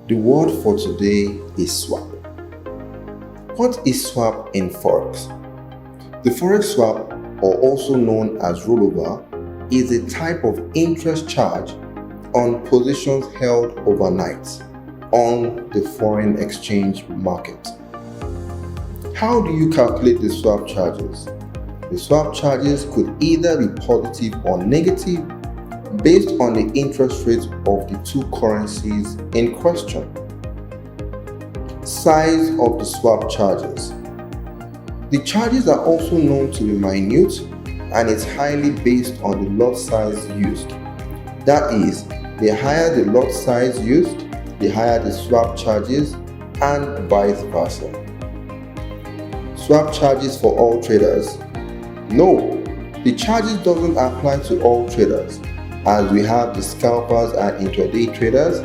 The word for today is swap. What is swap in Forex? The Forex swap, or also known as rollover, is a type of interest charge on positions held overnight on the foreign exchange market. How do you calculate the swap charges? The swap charges could either be positive or negative based on the interest rate of the two currencies in question. Size of the swap charges. The charges are also known to be minute and it's highly based on the lot size used. That is, the higher the lot size used, the higher the swap charges, and vice versa. Swap charges for all traders. No, the charges doesn't apply to all traders, as we have the scalpers and intraday traders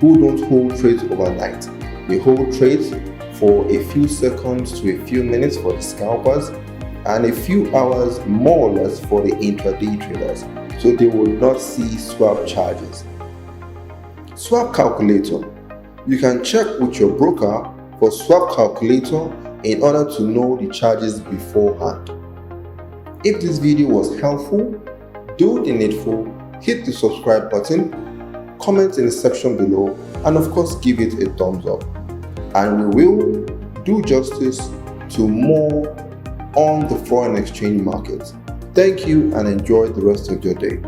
who don't hold trades overnight. They hold trades for a few seconds to a few minutes for the scalpers and a few hours more or less for the intraday traders, so they will not see swap charges. Swap calculator. You can check with your broker for swap calculator in order to know the charges beforehand. If this video was helpful, do the needful, hit the subscribe button, comment in the section below, and of course give it a thumbs up. And we will do justice to more on the foreign exchange market. Thank you and enjoy the rest of your day.